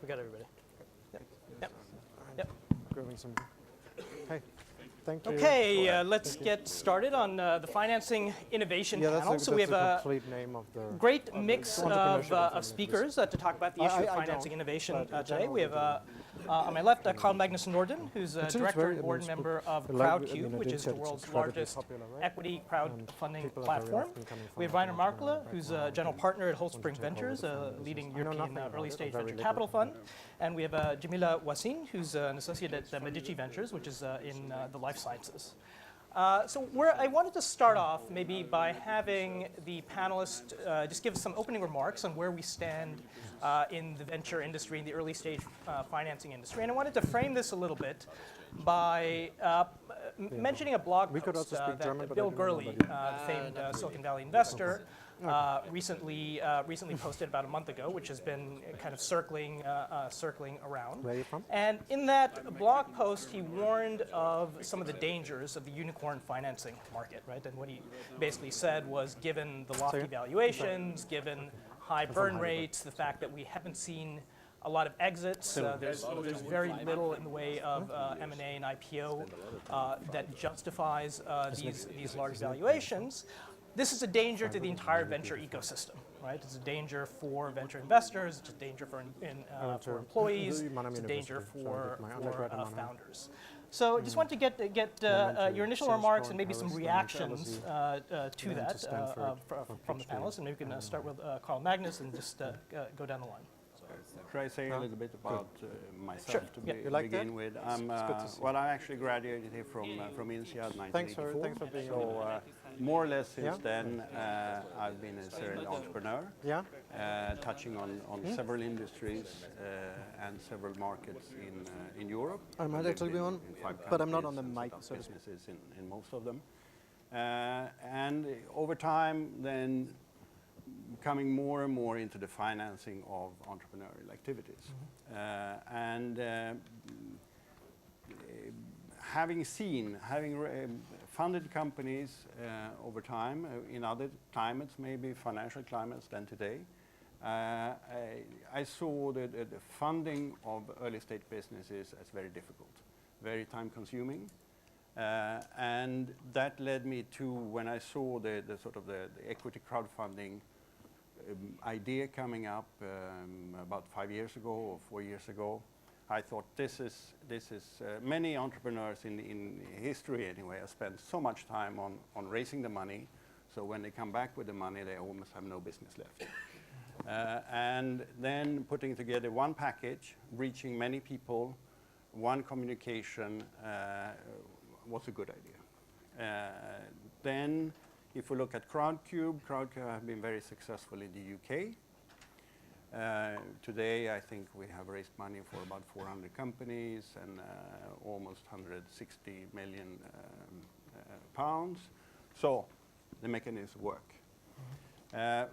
We got everybody. Yep. Yep. Yep. Grabbing some. Hey, thank you. Okay, let's get started on the financing innovation panel. So we have a great mix of speakers to talk about the issue of financing innovation today. We have on my left, Carl-Magnus Norden, who's a director and board member of CrowdCube, which is the world's largest equity crowdfunding platform. We have Maerkle, who's a general partner at Holtzbrinck Ventures, a leading European early-stage venture capital fund. And we have Jemila Houacine, who's an associate at Medicxi Ventures, which is in the life sciences. So I wanted to start off maybe by having the panelists just give some opening remarks on where we stand in the venture industry, in the early stage financing industry. And I wanted to frame this a little bit by mentioning a blog post that Bill Gurley, the famed Silicon Valley investor, recently posted about a month ago, which has been kind of circling around. Where are you from? And in that blog post, he warned of some of the dangers of the unicorn financing market, right? And what he basically said was, given the lofty valuations, given high burn rates, the fact that we haven't seen a lot of exits, there's very little in the way of M&A and IPO that justifies these large valuations. This is a danger to the entire venture ecosystem, right? It's a danger for venture investors, it's a danger for employees, it's a danger for founders. So I just want to get your initial remarks and maybe some reactions to that from the panelists. And maybe we can start with Carl-Magnus and just go down the line. Should I say a little bit about myself to begin with? Well, I actually graduated here from INSEAD 1984. Thanks for being so more or less since then, I've been a serial entrepreneur, touching on several industries and several markets in Europe. I might actually be on, but I'm not on the mic. So businesses in most of them. And over time, then coming more and more into the financing of entrepreneurial activities. Having funded companies over time in other climates, maybe financial climates than today, I saw the funding of early stage businesses as very difficult, very time consuming. And that led me to, when I saw the equity crowdfunding idea coming up about 5 years ago or 4 years ago, I thought this is many entrepreneurs in history anyway have spent so much time on raising the money, so when they come back with the money they almost have no business left. And then putting together one package, reaching many people, one communication was a good idea. Then if we look at CrowdCube has been very successful in the UK. Today, I think we have raised money for about 400 companies and almost 160 million pounds. So the mechanisms work.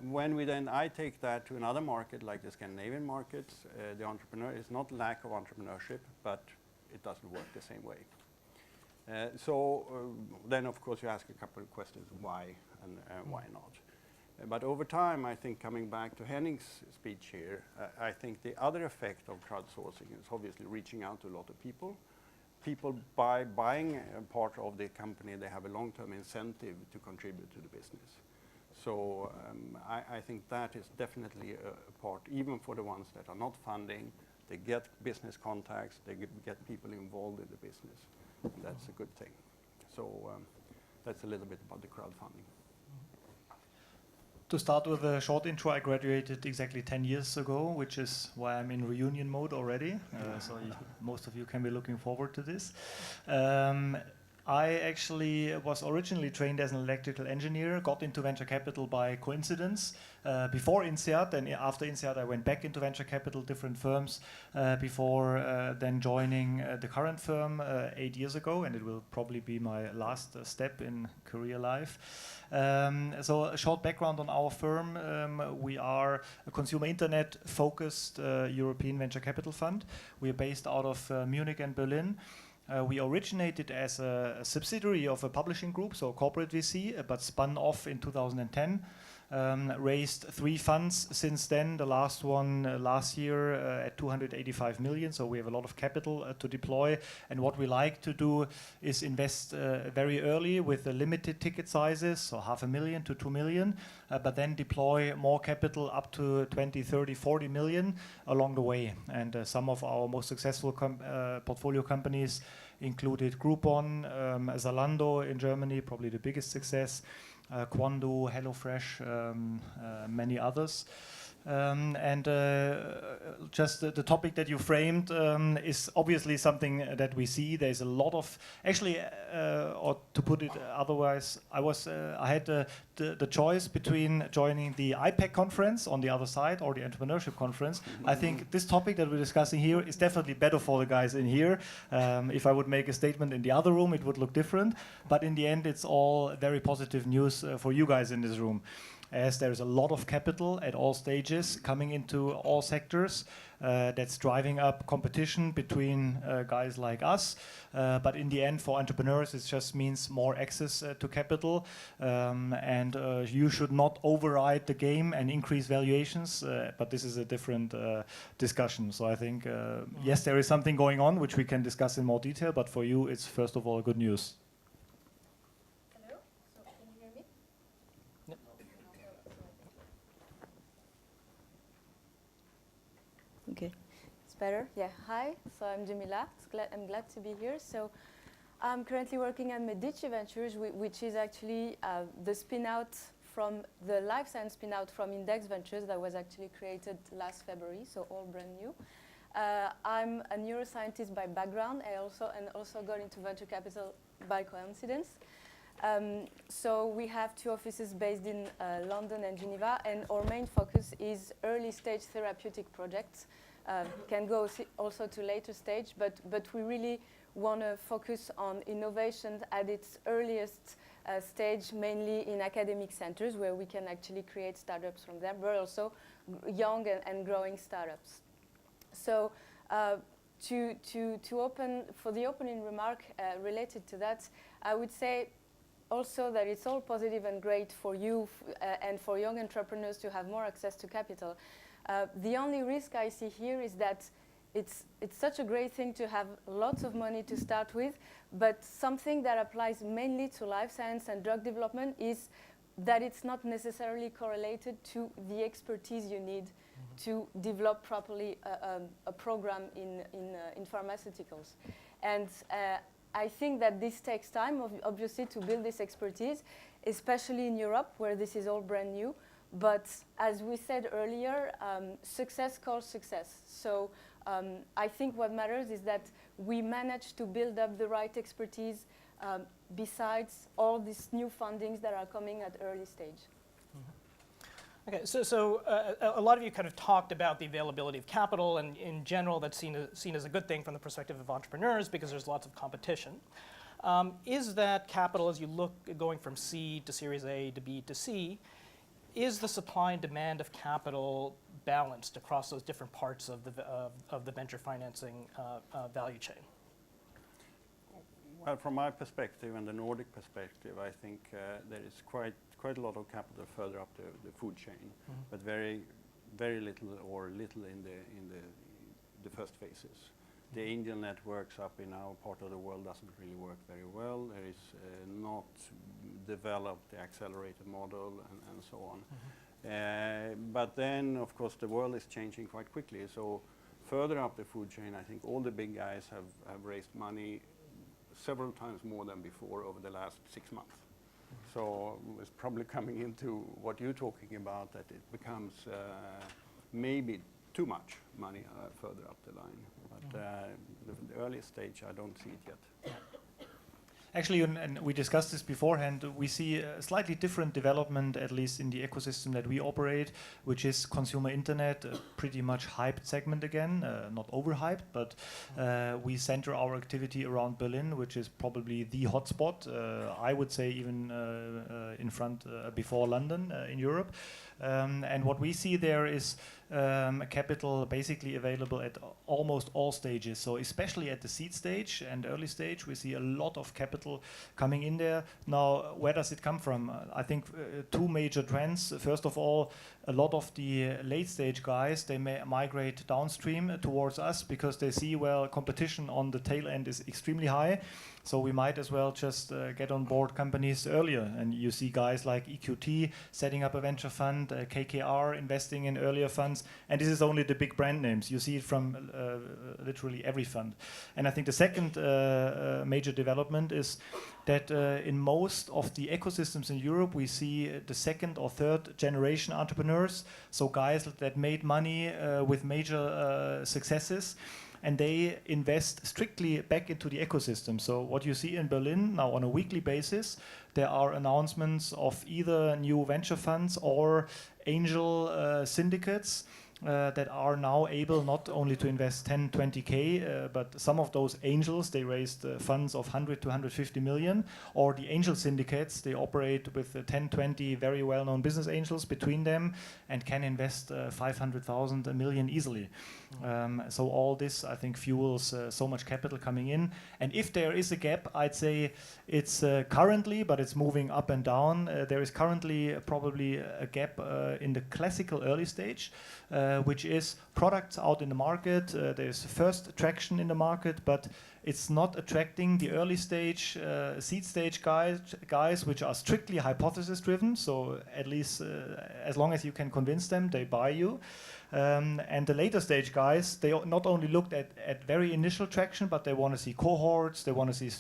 When I take that to another market like the Scandinavian markets, the entrepreneur is not lack of entrepreneurship, but it doesn't work the same way. Then of course you ask a couple of questions, why and why not? But over time, I think coming back to Henning's speech here, I think the other effect of crowdsourcing is obviously reaching out to a lot of people. People, by buying a part of the company, they have a long-term incentive to contribute to the business. So I think that is definitely a part, even for the ones that are not funding, they get business contacts, they get people involved in the business. And that's a good thing. So that's a little bit about the crowdfunding. To start with a short intro, I graduated exactly 10 years ago, which is why I'm in reunion mode already. So most of you can be looking forward to this. I actually was originally trained as an electrical engineer, got into venture capital by coincidence before INSEAD, and after INSEAD I went back into venture capital, different firms, before then joining the current firm 8 years ago, and it will probably be my last step in career life. So a short background on our firm. We are a consumer internet focused European venture capital fund. We are based out of Munich and Berlin. We originated as a subsidiary of a publishing group, so corporate VC, but spun off in 2010 raised 3 funds since then. The last one last year at 285 million. So we have a lot of capital to deploy. And what we like to do is invest very early with the limited ticket sizes, so 500,000 to 2 million, but then deploy more capital up to 20, 30, 40 million along the way. And some of our most successful portfolio companies included Groupon, Zalando in Germany, probably the biggest success, Quando, HelloFresh, many others. Just the topic that you framed is obviously something that we see. There's a lot of, actually, or to put it otherwise, I had the choice between joining the IPEC conference on the other side or the Entrepreneurship conference. I think this topic that we're discussing here is definitely better for the guys in here. If I would make a statement in the other room, it would look different. But in the end, it's all very positive news for you guys in this room, as there's a lot of capital at all stages coming into all sectors that's driving up competition between guys like us. But in the end, for entrepreneurs, it just means more access to capital. And you should not override the game and increase valuations, but this is a different discussion. So I think, yes, there is something going on, which we can discuss in more detail, but for you, it's first of all good news. Hello, so can you hear me? Yep. Okay, it's better. Yeah, hi. So I'm Jemila. I'm glad to be here. So I'm currently working at Medicxi Ventures, which is actually the spin-out from the life science spin-out from Index Ventures that was actually created last February, so all brand new. I'm a neuroscientist by background. I also got into venture capital by coincidence. So we have 2 offices based in London and Geneva, and our main focus is early stage therapeutic projects. Can go also to later stage, but we really want to focus on innovation at its earliest stage, mainly in academic centers where we can actually create startups from them, but also young and growing startups. So to open, for the opening remark related to that, I would say also that it's all positive and great for you and for young entrepreneurs to have more access to capital. The only risk I see here is that it's such a great thing to have lots of money to start with, but something that applies mainly to life science and drug development is that it's not necessarily correlated to the expertise you need to develop properly a program in pharmaceuticals. And I think that this takes time, obviously, to build this expertise, especially in Europe, where this is all brand new. But as we said earlier, success calls success. So I think what matters is that we manage to build up the right expertise besides all these new fundings that are coming at early stage. Okay, so a lot of you kind of talked about the availability of capital, and in general that's seen as a good thing from the perspective of entrepreneurs because there's lots of competition. Is that capital, as you look going from C to Series A to B to C, is the supply and demand of capital balanced across those different parts of the venture financing value chain? Well, from my perspective and the Nordic perspective, I think there is quite a lot of capital further up the food chain, but very little or little in the first phases. The angel networks up in our part of the world doesn't really work very well. There is not developed the accelerator model and so on. But then, of course, the world is changing quite quickly. So further up the food chain, I think all the big guys have raised money several times more than before over the last 6 months. So it's probably coming into what you're talking about, that it becomes maybe too much money further up the line. But the early stage, I don't see it yet. Actually, and we discussed this beforehand, we see a slightly different development, at least in the ecosystem that we operate, which is consumer internet, a pretty much hyped segment again, not overhyped, but we center our activity around Berlin, which is probably the hotspot, I would say even in front before London in Europe. And what we see there is capital basically available at almost all stages. So especially at the seed stage and early stage, we see a lot of capital coming in there. Now, where does it come from? I think two major trends. First of all, a lot of the late stage guys, they may migrate downstream towards us because they see, well, competition on the tail end is extremely high. So we might as well just get on board companies earlier. And you see guys like EQT setting up a venture fund, KKR investing in earlier funds. And this is only the big brand names. You see it from literally every fund. And I think the second major development is that in most of the ecosystems in Europe, we see the second or third generation entrepreneurs. So guys that made money with major successes. And they invest strictly back into the ecosystem. So what you see in Berlin now on a weekly basis, there are announcements of either new venture funds or angel syndicates that are now able not only to invest 10, 20K, but some of those angels, they raised funds of 100 to 150 million, or the angel syndicates, they operate with 10, 20 very well-known business angels between them and can invest 500,000, a million easily. So all this, I think, fuels so much capital coming in. And if there is a gap, I'd say it's currently, but it's moving up and down. There is currently probably a gap in the classical early stage, which is products out in the market. There's first traction in the market, but it's not attracting the early stage, seed stage guys, which are strictly hypothesis driven. So at least as long as you can convince them, they buy you. And the later stage guys, they not only looked at very initial traction, but they want to see cohorts, they want to see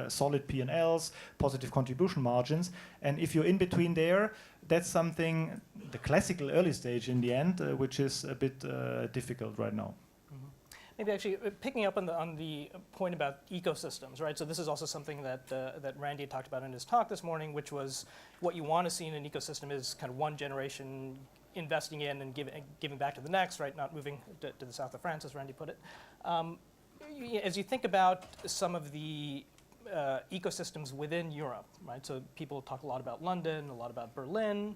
solid P&Ls, positive contribution margins. And if you're in between there, that's something, the classical early stage in the end, which is a bit difficult right now. Maybe actually picking up on the point about ecosystems, right? So this is also something that Randy talked about in his talk this morning, which was what you want to see in an ecosystem is kind of one generation investing in and giving back to the next, right? Not moving to the south of France, as Randy put it. As you think about some of the ecosystems within Europe, right? So people talk a lot about London, a lot about Berlin.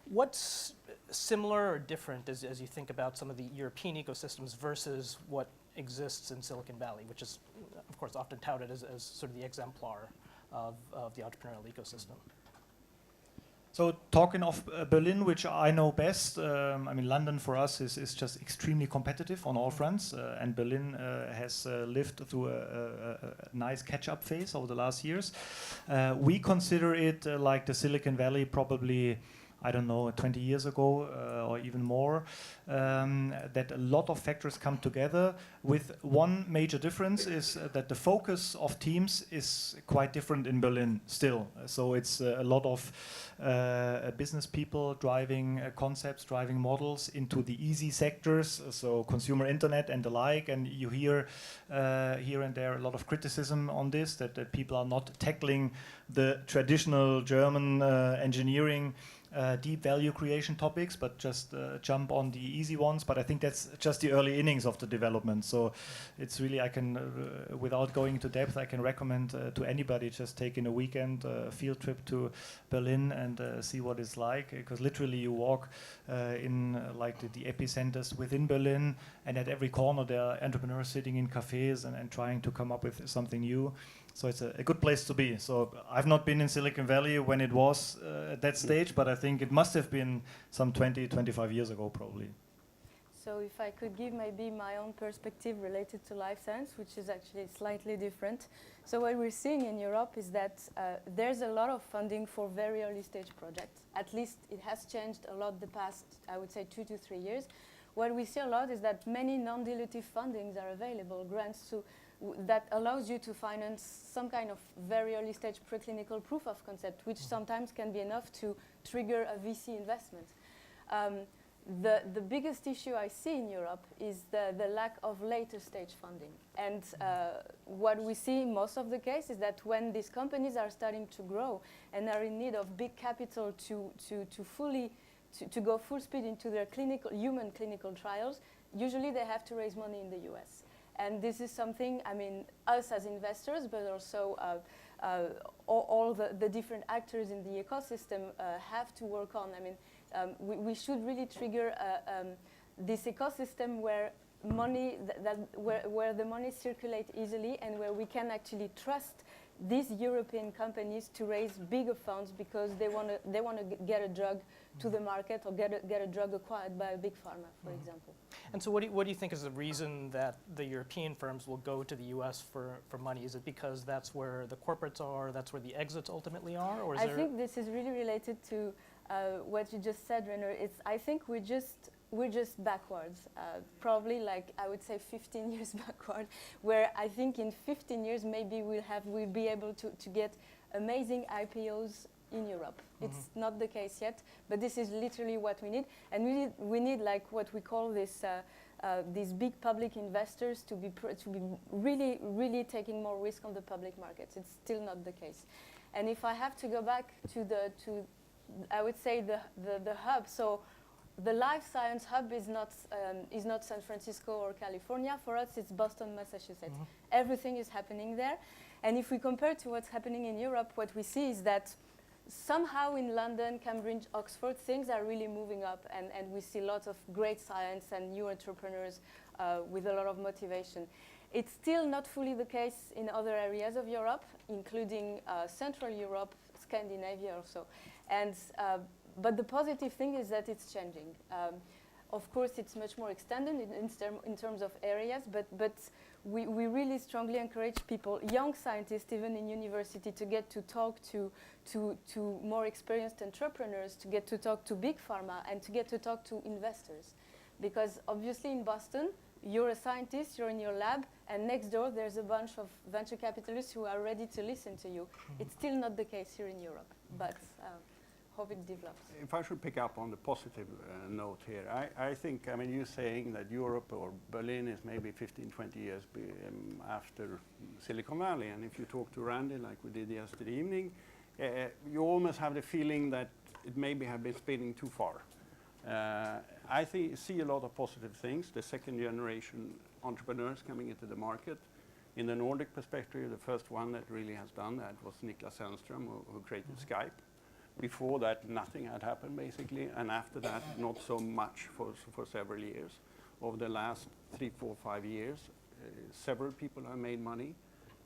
What's similar or different as you think about some of the European ecosystems versus what exists in Silicon Valley, which is, of course, often touted as sort of the exemplar of the entrepreneurial ecosystem? So talking of Berlin, which I know best, I mean, London for us is just extremely competitive on all fronts, and Berlin has lived through a nice catch-up phase over the last years. We consider it like the Silicon Valley probably, I don't know, 20 years ago or even more, that a lot of factors come together with one major difference is that the focus of teams is quite different in Berlin still. So it's a lot of business people driving concepts, driving models into the easy sectors, so consumer internet and the like, and you hear here and there a lot of criticism on this, that people are not tackling the traditional German engineering deep value creation topics, but just jump on the easy ones. But I think that's just the early innings of the development. So it's really, I can, without going into depth, I can recommend to anybody just taking a weekend field trip to Berlin and see what it's like. Because literally you walk in like the epicenters within Berlin, and at every corner there are entrepreneurs sitting in cafes and trying to come up with something new. So it's a good place to be. So I've not been in Silicon Valley when it was at that stage, but I think it must have been some 20, 25 years ago probably. So if I could give maybe my own perspective related to life science, which is actually slightly different. So what we're seeing in Europe is that there's a lot of funding for very early stage projects. At least it has changed a lot the past, I would say, 2 to 3 years. What we see a lot is that many non-dilutive fundings are available, grants that allows you to finance some kind of very early stage preclinical proof of concept, which sometimes can be enough to trigger a VC investment. The biggest issue I see in Europe is the lack of later stage funding. And what we see in most of the case is that when these companies are starting to grow and are in need of big capital to go full speed into their human clinical trials, usually they have to raise money in the US. And this is something, I mean, us as investors, but also all the different actors in the ecosystem have to work on. I mean, We should really trigger this ecosystem where money where the money circulates easily and where we can actually trust these European companies to raise bigger funds because they want to get a drug to the market or get a drug acquired by a big pharma, for example. And so what do you think is the reason that the European firms will go to the US for money? Is it because that's where the corporates are, that's where the exits ultimately are? Or is I think this is really related to what you just said, Renner. I think we're just backwards, probably like I would say 15 years backward, where I think in 15 years maybe we'll be able to get amazing IPOs in Europe. It's not the case yet, but this is literally what we need, and we need like what we call this these big public investors to be really taking more risk on the public markets. It's still not the case, and if I have to go back to I would say the hub. So the life science hub is not San Francisco or California. For us, it's Boston, Massachusetts. Everything is happening there, and if we compare to what's happening in Europe, what we see is that somehow in London, Cambridge, Oxford, things are really moving up, and we see lots of great science and new entrepreneurs with a lot of motivation. It's still not fully the case in other areas of Europe, including Central Europe, Scandinavia also. And but the positive thing is that it's changing. Of course, it's much more extended in terms of areas, but we really strongly encourage people, young scientists, even in university, to get to talk to more experienced entrepreneurs, to get to talk to big pharma, and to get to talk to investors. Because obviously in Boston, you're a scientist, you're in your lab, and next door there's a bunch of venture capitalists who are ready to listen to you. It's still not the case here in Europe, but hope it develops. If I should pick up on the positive note here, I think, I mean, you're saying that Europe or Berlin is maybe 15, 20 years after Silicon Valley, and if you talk to Randy, like we did yesterday evening, you almost have the feeling that it maybe have been spinning too far. I see a lot of positive things, the second generation entrepreneurs coming into the market. In the Nordic perspective, the first one that really has done that was Niklas Hellström, who created Skype. Before that, nothing had happened, basically, and after that, not so much for several years. Over the last 3, 4, 5 years, several people have made money,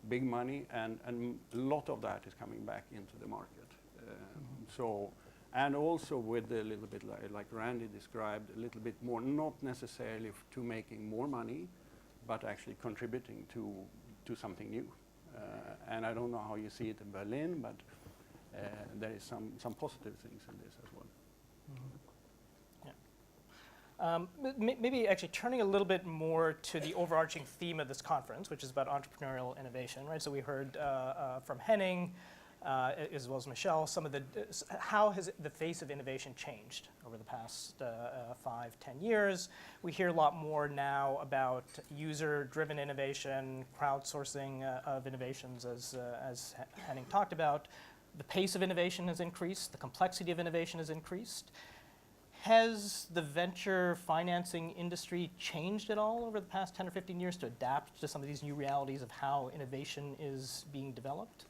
big money, and a lot of that is coming back into the market. And also with a little bit like Randy described, a little bit more, not necessarily to making more money, but actually contributing to something new. And I don't know how you see it in Berlin, but there is some positive things in this as well. Maybe actually turning a little bit more to the overarching theme of this conference, which is about entrepreneurial innovation, right? So we heard from Henning, as well as Michelle, how has the face of innovation changed over the past 5, 10 years. We hear a lot more now about user-driven innovation, crowdsourcing of innovations, as Henning talked about. The pace of innovation has increased, the complexity of innovation has increased. Has the venture financing industry changed at all over the past 10 or 15 years to adapt to some of these new realities of how innovation is being developed?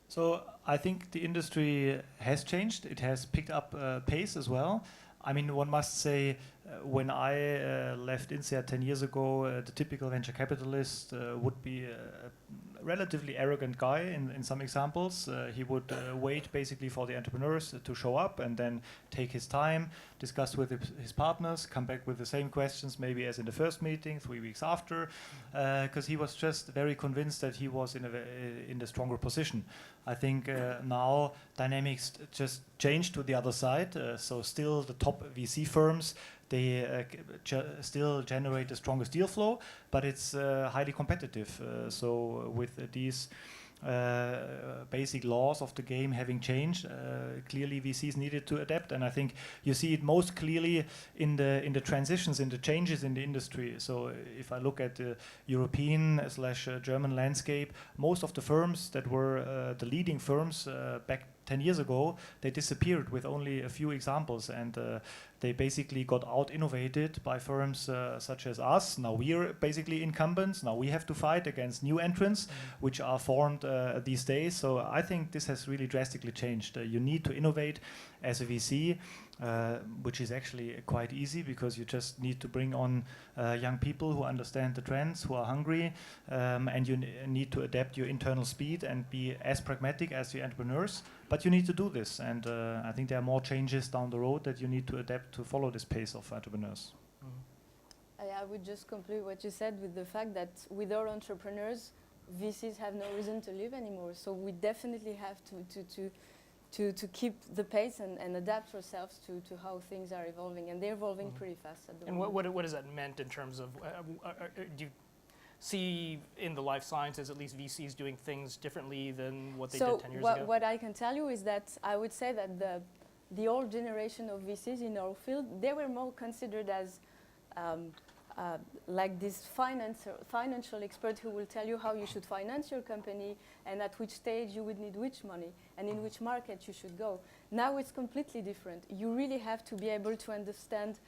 So I think the industry has changed. It has picked up pace as well. I mean, one must say, when I left INSEAD 10 years ago, the typical venture capitalist would be a relatively arrogant guy in some examples. He would wait basically for the entrepreneurs to show up and then take his time, discuss with his partners, come back with the same questions maybe as in the first meeting 3 weeks after, because he was just very convinced that he was in the stronger position. I think now dynamics just changed to the other side. So still the top VC firms, they still generate the strongest deal flow, but it's highly competitive. So with these basic laws of the game having changed, clearly VCs needed to adapt, and I think you see it most clearly in the transitions, in the changes in the industry. So if I look at the European/German landscape, most of the firms that were the leading firms back 10 years ago, they disappeared with only a few examples, and they basically got out-innovated by firms such as us. Now we are basically incumbents. Now we have to fight against new entrants, which are formed these days. So I think this has really drastically changed. You need to innovate as a VC, which is actually quite easy because you just need to bring on young people who understand the trends, who are hungry, and you need to adapt your internal speed and be as pragmatic as your entrepreneurs. But you need to do this, and I think there are more changes down the road that you need to adapt to follow this pace of entrepreneurs. I would just complete what you said with the fact that with our entrepreneurs, VCs have no reason to live anymore. So we definitely have to keep the pace and adapt ourselves to how things are evolving, and they're evolving pretty fast at the moment. And what does that meant in terms of, do you see in the life sciences, at least VCs doing things differently than what they did 10 years ago? So what I can tell you is that I would say that the old generation of VCs in our field, they were more considered as like this financial expert who will tell you how you should finance your company and at which stage you would need which money and in which market you should go. Now it's completely different. You really have to be able to understand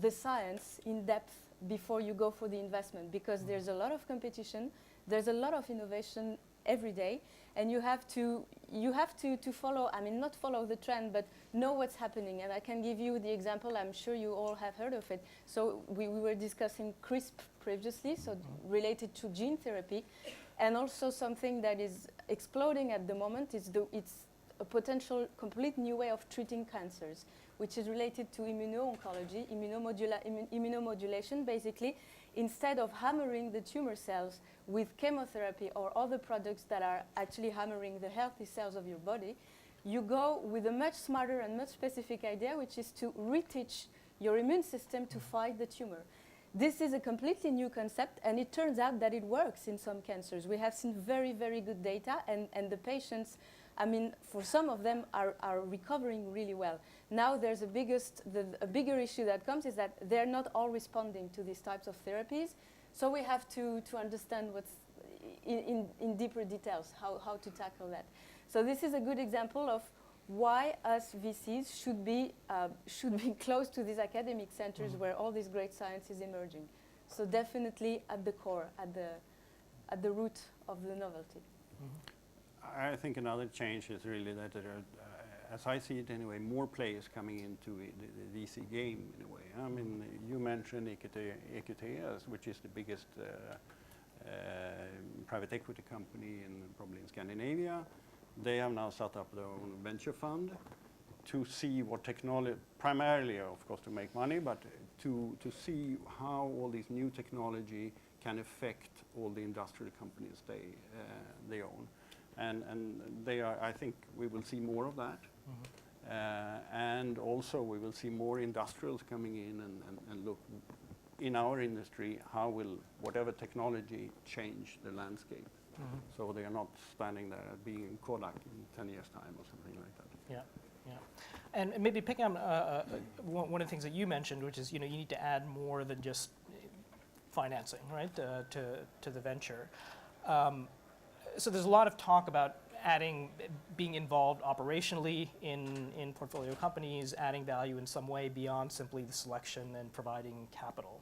the science in depth before you go for the investment, because there's a lot of competition, there's a lot of innovation every day, and you have to follow, I mean, not follow the trend, but know what's happening. And I can give you the example, I'm sure you all have heard of it. So we were discussing CRISP previously, so related to gene therapy, and also something that is exploding at the moment is it's a potential complete new way of treating cancers, which is related to immuno-oncology, immunomodulation, basically. Instead of hammering the tumor cells with chemotherapy or other products that are actually hammering the healthy cells of your body, you go with a much smarter and much specific idea, which is to reteach your immune system to fight the tumor. This is a completely new concept, and it turns out that it works in some cancers. We have seen very, very good data, and the patients, I mean, for some of them are recovering really well. Now there's a bigger issue that comes is that they're not all responding to these types of therapies. So we have to understand what's in deeper details, how to tackle that. So this is a good example of why us VCs should be close to these academic centers where all this great science is emerging. So definitely at the core, at the root of the novelty. I think another change is really that there are, as I see it anyway, more players coming into the VC game in a way. I mean, you mentioned EQT, which is the biggest private equity company probably in Scandinavia. They have now set up their own venture fund to see what technology, primarily of course to make money, but to see how all this new technology can affect all the industrial companies they own. And they are, I think we will see more of that. And also we will see more industrials coming in and look in our industry, how will whatever technology change the landscape. So they are not standing there being Kodak in 10 years' time or something like that. Yeah, yeah. And maybe picking up one of the things that you mentioned, which is you need to add more than just financing, right, to the venture. So there's a lot of talk about being involved operationally in portfolio companies, adding value in some way beyond simply the selection and providing capital.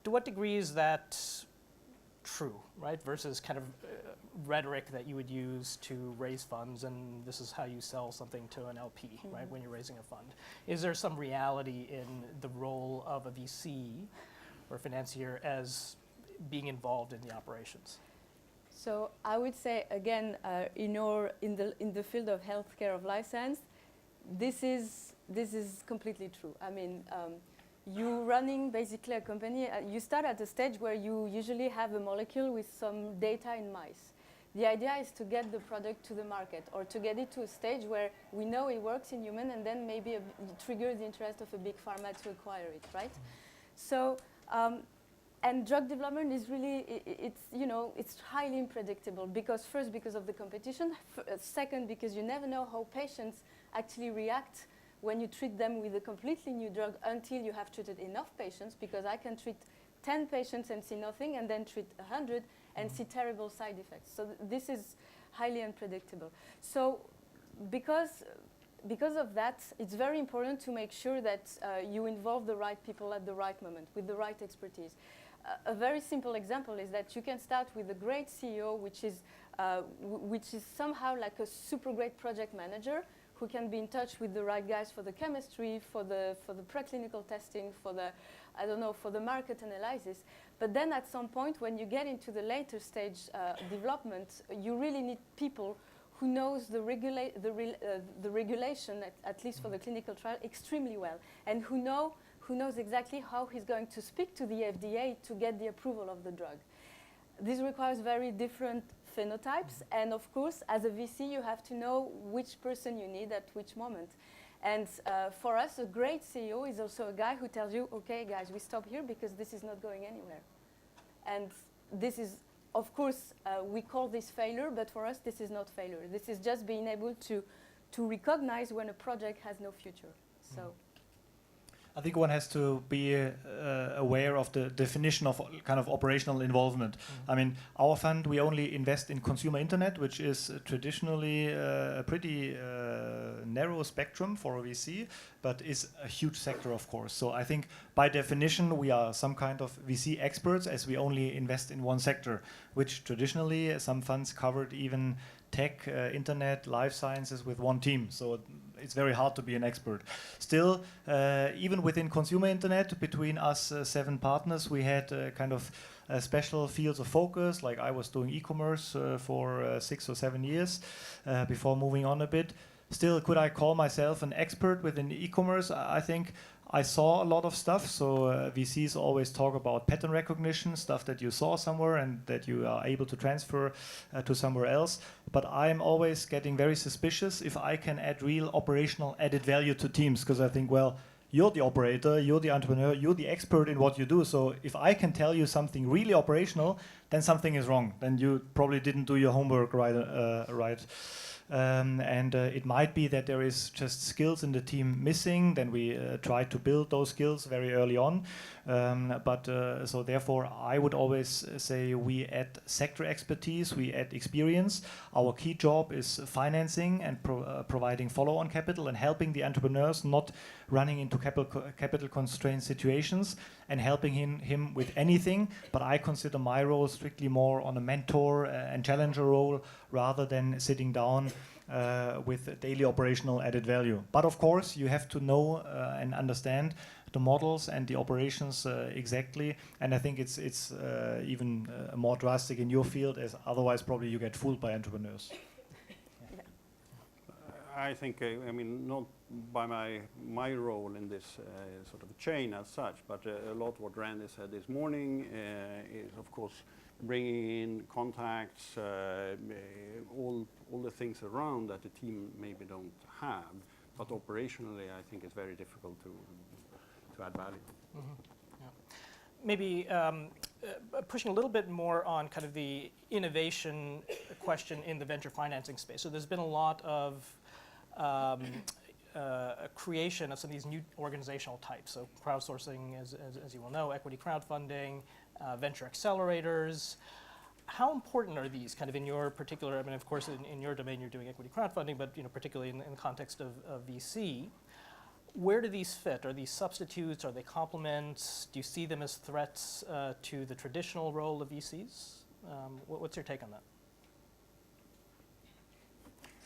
To what degree is that true, right, versus kind of rhetoric that you would use to raise funds, and this is how you sell something to an LP, right, when you're raising a fund? Is there some reality in the role of a VC or financier as being involved in the operations? So I would say again, in the field of healthcare of life science, this is completely true. I mean, you running basically a company, you start at a stage where you usually have a molecule with some data in mice. The idea is to get the product to the market, or to get it to a stage where we know it works in human, and then maybe trigger the interest of a big pharma to acquire it, right? So. And drug development is really, it's highly unpredictable, because first, because of the competition, second, because you never know how patients actually react when you treat them with a completely new drug until you have treated enough patients, because I can treat 10 patients and see nothing, and then treat 100 and see terrible side effects. So this is highly unpredictable. So because of that, it's very important to make sure that you involve the right people at the right moment with the right expertise. A very simple example is that you can start with a great CEO, which is somehow like a super great project manager who can be in touch with the right guys for the chemistry, for the preclinical testing, for the market analysis. But then at some point, when you get into the later stage development, you really need people who knows the regulation, at least for the clinical trial, extremely well, and who knows exactly how he's going to speak to the FDA to get the approval of the drug. This requires very different phenotypes, and of course, as a VC, you have to know which person you need at which moment. And for us, a great CEO is also a guy who tells you, okay, guys, we stop here because this is not going anywhere. And this is, of course, we call this failure, but for us, this is not failure. This is just being able to recognize when a project has no future. So. I think one has to be aware of the definition of kind of operational involvement. I mean, our fund, we only invest in consumer internet, which is traditionally a pretty narrow spectrum for a VC, but is a huge sector, of course. So I think by definition, we are some kind of VC experts as we only invest in one sector, which traditionally some funds covered even tech, internet, life sciences with one team. So it's very hard to be an expert. Still, even within consumer internet, between us 7 partners, we had kind of special fields of focus. Like I was doing e-commerce for 6 or 7 years before moving on a bit. Still, could I call myself an expert within e-commerce? I think I saw a lot of stuff. So VCs always talk about pattern recognition, stuff that you saw somewhere and that you are able to transfer to somewhere else. But I'm always getting very suspicious if I can add real operational added value to teams, because I think, well, you're the operator, you're the entrepreneur, you're the expert in what you do. So if I can tell you something really operational, then something is wrong. Then you probably didn't do your homework right. It might be that there is just skills in the team missing. Then we try to build those skills very early on. So therefore, I would always say we add sector expertise, we add experience. Our key job is financing and providing follow-on capital and helping the entrepreneurs not running into capital constrained situations and helping him with anything. But I consider my role strictly more on a mentor and challenger role rather than sitting down with daily operational added value. But of course, you have to know and understand the models and the operations exactly. And I think it's even more drastic in your field, as otherwise probably you get fooled by entrepreneurs. I think, I mean, not by my role in this sort of chain as such, but a lot what Randy said this morning is, of course, bringing in contacts, all the things around that the team maybe don't have. But operationally, I think it's very difficult to add value. Yeah. Maybe pushing a little bit more on kind of the innovation question in the venture financing space. So there's been a lot of creation of some of these new organizational types. So crowdsourcing, as you will know, equity crowdfunding, venture accelerators. How important are these kind of in your particular, I mean, of course, in your domain, you're doing equity crowdfunding, but particularly in the context of VC. Where do these fit? Are these substitutes? Are they complements? Do you see them as threats to the traditional role of VCs? What's your take on that?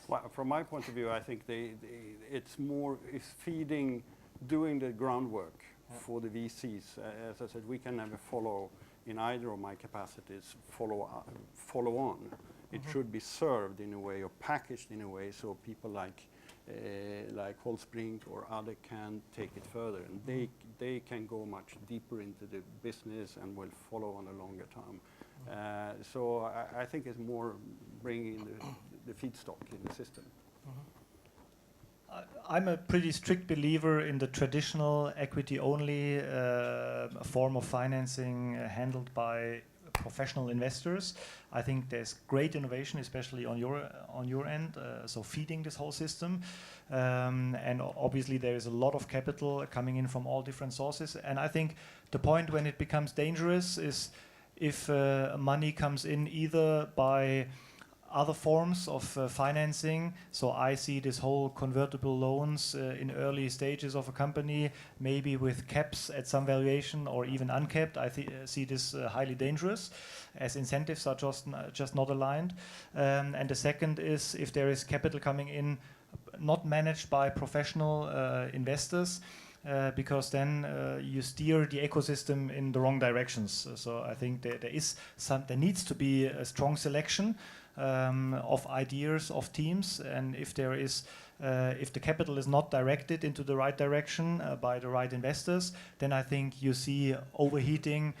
Well, from my point of view, I think it's feeding, doing the groundwork for the VCs. As I said, we can never follow in either of my capacities, follow on. It should be served in a way or packaged in a way so people like Holtzbrinck or other can take it further, and they can go much deeper into the business and will follow on a longer term. So I think it's more bringing the feedstock in the system. I'm a pretty strict believer in the traditional equity-only form of financing handled by professional investors. I think there's great innovation, especially on your end, so feeding this whole system. And obviously there is a lot of capital coming in from all different sources. And I think the point when it becomes dangerous is if money comes in either by other forms of financing. So I see this whole convertible loans in early stages of a company, maybe with caps at some valuation or even uncapped. I see this highly dangerous, as incentives are just not aligned. And the second is if there is capital coming in not managed by professional investors, because then you steer the ecosystem in the wrong directions. So I think there needs to be a strong selection of ideas, of teams, and if the capital is not directed into the right direction by the right investors, then I think you see overheating,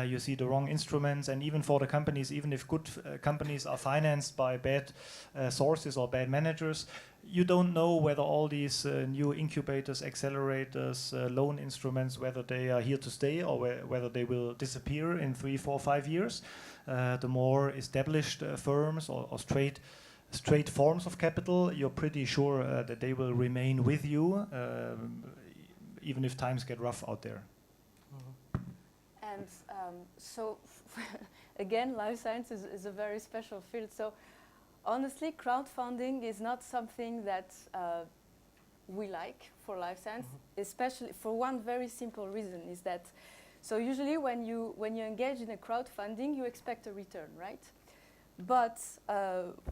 you see the wrong instruments, and even for the companies, even if good companies are financed by bad sources or bad managers, you don't know whether all these new incubators, accelerators, loan instruments, whether they are here to stay or whether they will disappear in 3, 4, 5 years. The more established firms or straight forms of capital, you're pretty sure that they will remain with you, even if times get rough out there. And so, again, life science is a very special field. So, honestly, crowdfunding is not something that we like for life science, especially for one very simple reason, is that so usually when you engage in a crowdfunding, you expect a return, right? But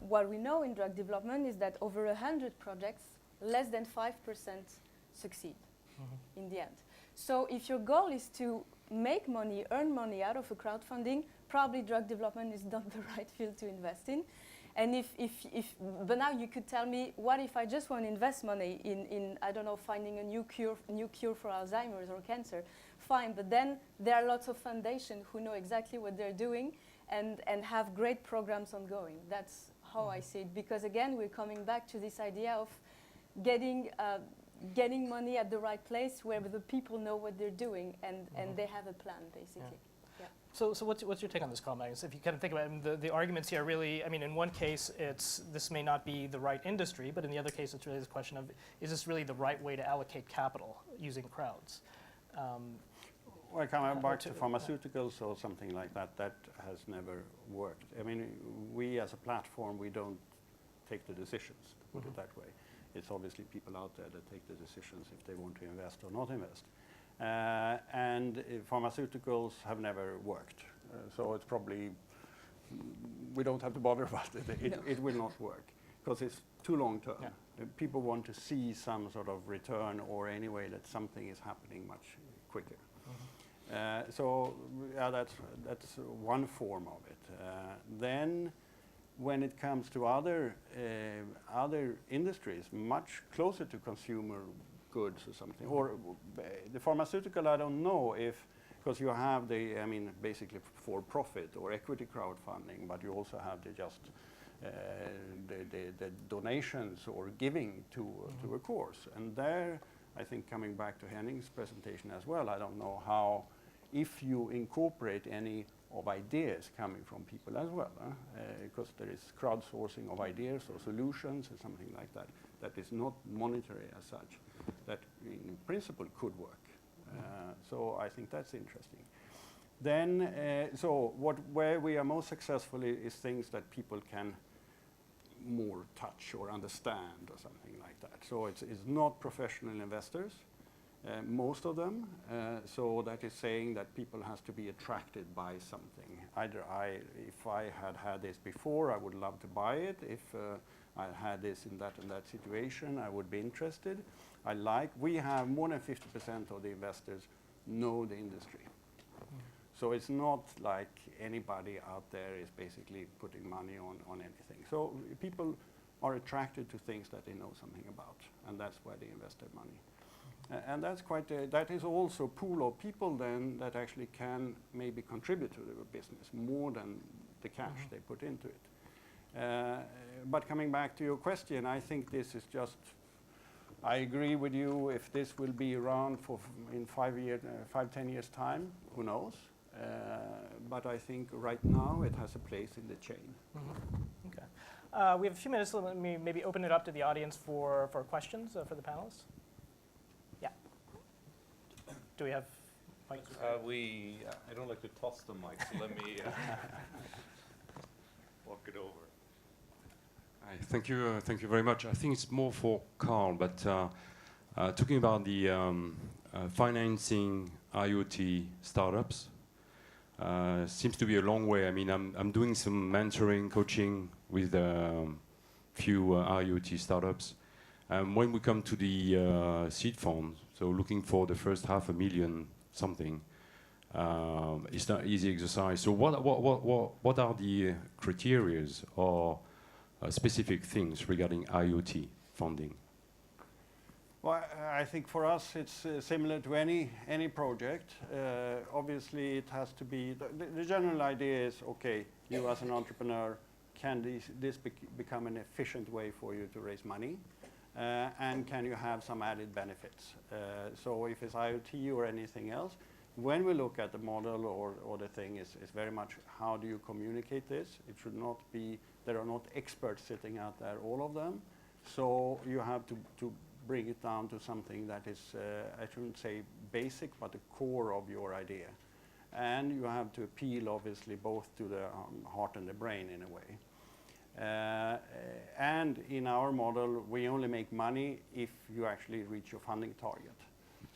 what we know in drug development is that over 100 projects, less than 5% succeed in the end. So if your goal is to make money, earn money out of a crowdfunding, probably drug development is not the right field to invest in. And but now you could tell me, what if I just want to invest money in I don't know, finding a new cure for Alzheimer's or cancer? Fine, but then there are lots of foundations who know exactly what they're doing and have great programs ongoing. That's how I see it, because again, we're coming back to this idea of getting money at the right place where the people know what they're doing and they have a plan, basically. Yeah. So what's your take on this, Carl-Magnus? If you kind of think about it, the arguments here really, I mean, in one case, this may not be the right industry, but in the other case, it's really this question of, is this really the right way to allocate capital using crowds? Well, coming back to pharmaceuticals or something like that, that has never worked. I mean, we as a platform, we don't take the decisions, to put it that way. It's obviously people out there that take the decisions if they want to invest or not invest. And pharmaceuticals have never worked. So it's probably, we don't have to bother about it. It will not work because it's too long term. Yeah. People want to see some sort of return or anyway that something is happening much quicker. So yeah, that's one form of it. Then when it comes to other industries, much closer to consumer goods or something, or the pharmaceutical, I don't know if, because you have basically for profit or equity crowdfunding, but you also have the donations or giving to a course. And there, I think coming back to Henning's presentation as well, I don't know how, if you incorporate any of ideas coming from people as well, because there is crowdsourcing of ideas or solutions or something like that, that is not monetary as such, that in principle could work. So I think that's interesting. Then, where we are most successful is things that people can more touch or understand or something like that. So it's not professional investors, most of them. So that is saying that people has to be attracted by something. Either if I had this before, I would love to buy it. If I had this in that and that situation, I would be interested. We have more than 50% of the investors know the industry. So it's not like anybody out there is basically putting money on anything. So people are attracted to things that they know something about, and that's why they invest their money. And that's that is also a pool of people then that actually can maybe contribute to the business more than the cash they put into it. But coming back to your question, I think this is just, I agree with you. If this will be around in 5-10 years time, who knows? But I think right now it has a place in the chain. Okay. We have a few minutes, so let me maybe open it up to the audience for questions for the panelists. Yeah. Do we have mics? I don't like to toss the mic, so let me walk it over. Thank you very much. I think it's more for Carl, but talking about the financing IoT startups seems to be a long way. I mean, I'm doing some mentoring, coaching with few IoT startups. When we come to the seed fund, so looking for the first $500,000 something, it's not easy exercise. So what are the criteria or specific things regarding IoT funding? Well, I think for us it's similar to any project. Obviously, it has to be the general idea is okay. You as an entrepreneur, can this become an efficient way for you to raise money, and can you have some added benefits? So if it's IoT or anything else, when we look at the model or the thing is very much how do you communicate this? It should not be, there are not experts sitting out there, all of them. So you have to bring it down to something that is, I shouldn't say basic, but the core of your idea. And you have to appeal, obviously, both to the heart and the brain in a way. And in our model, we only make money if you actually reach your funding target.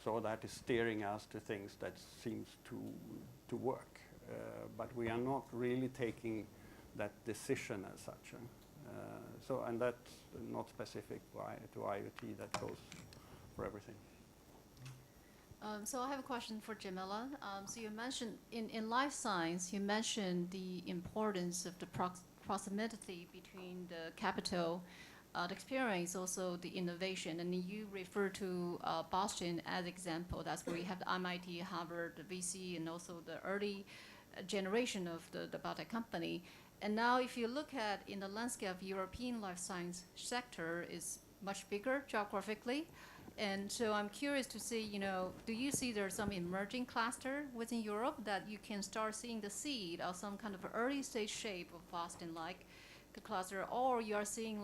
So that is steering us to things that seems to work. But we are not really taking that decision as such. And that's not specific to IoT, that goes for everything. So I have a question for Jemila. So you mentioned, in life science, you mentioned the importance of the proximity between the capital, the experience, also the innovation. And you refer to Boston as example. That's where you have the MIT, Harvard, the VC, and also the early generation of the biotech company. And now if you look at in the landscape of European life science sector is much bigger geographically. And so I'm curious to see, do you see there's some emerging cluster within Europe that you can start seeing the seed of some kind of early stage shape of Boston-like cluster, or you are seeing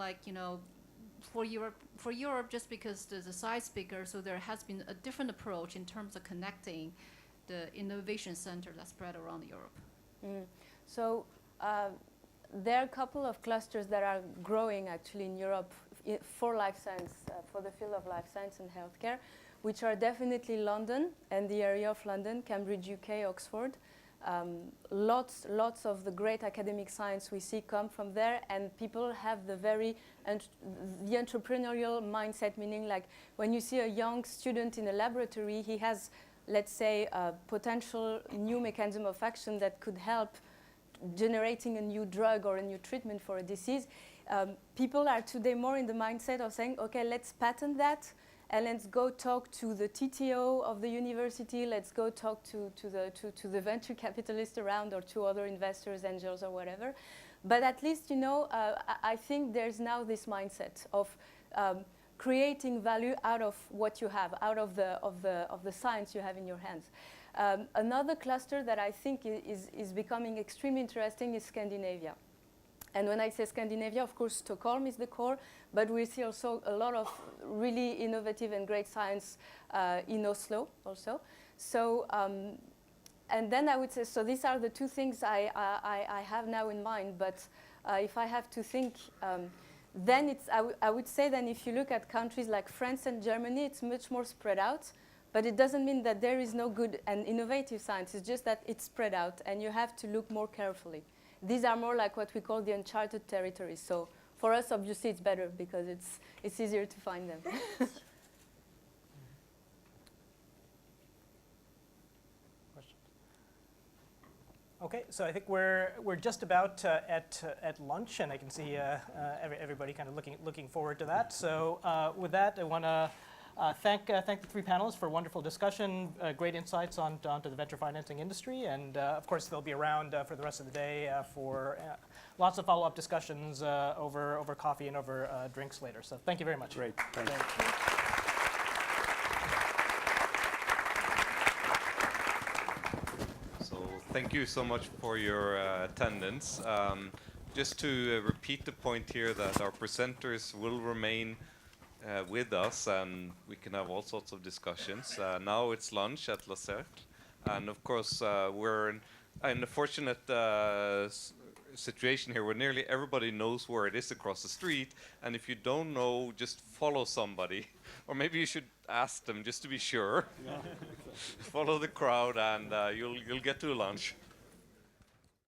for Europe just because the size is bigger, so there has been a different approach in terms of connecting the innovation center that's spread around Europe? So there are a couple of clusters that are growing actually in Europe for life science, for the field of life science and healthcare, which are definitely London and the area of London, Cambridge, UK, Oxford. Lots of the great academic science we see come from there, and people have the entrepreneurial mindset, meaning like when you see a young student in a laboratory, he has, let's say, a potential new mechanism of action that could help generating a new drug or a new treatment for a disease. People are today more in the mindset of saying, okay, let's patent that, and let's go talk to the TTO of the university, let's go talk to the venture capitalist around, or to other investors, angels, or whatever. But at least, I think there's now this mindset of creating value out of what you have, out of the science you have in your hands. Another cluster that I think is becoming extremely interesting is Scandinavia. And when I say Scandinavia, of course, Stockholm is the core, but we see also a lot of really innovative and great science in Oslo also. So, and then I would say, so these are the two things I have now in mind, but if I have to think, then I would say then if you look at countries like France and Germany, it's much more spread out. But it doesn't mean that there is no good and innovative science. It's just that it's spread out, and you have to look more carefully. These are more like what we call the uncharted territories. So for us, obviously, it's better because it's easier to find them. Okay, so I think we're just about at lunch, and I can see everybody kind of looking forward to that. So with that, I want to thank the three panelists for a wonderful discussion, great insights onto the venture financing industry, and of course they'll be around for the rest of the day for lots of follow-up discussions over coffee and over drinks later. So thank you very much. Great, thanks. So thank you so much for your attendance. Just to repeat the point here that our presenters will remain with us, and we can have all sorts of discussions. Now it's lunch at Lacerte, and of course we're in a fortunate situation here where nearly everybody knows where it is across the street, and if you don't know, just follow somebody, or maybe you should ask them just to be sure. Follow the crowd, and you'll get to a lunch.